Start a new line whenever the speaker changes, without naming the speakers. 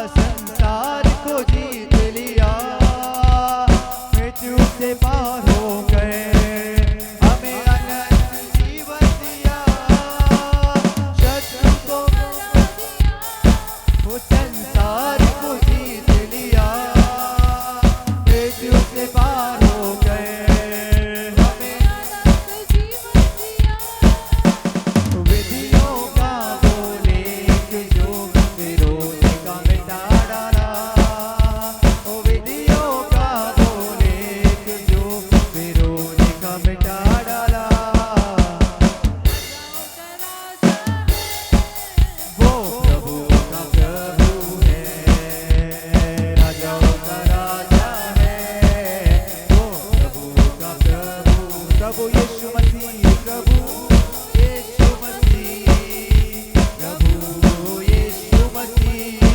संसार को जीत लिया, मृत्यु से पार हो गए, हमें अनंत जीवन दिया, शत्रु को वो संसार को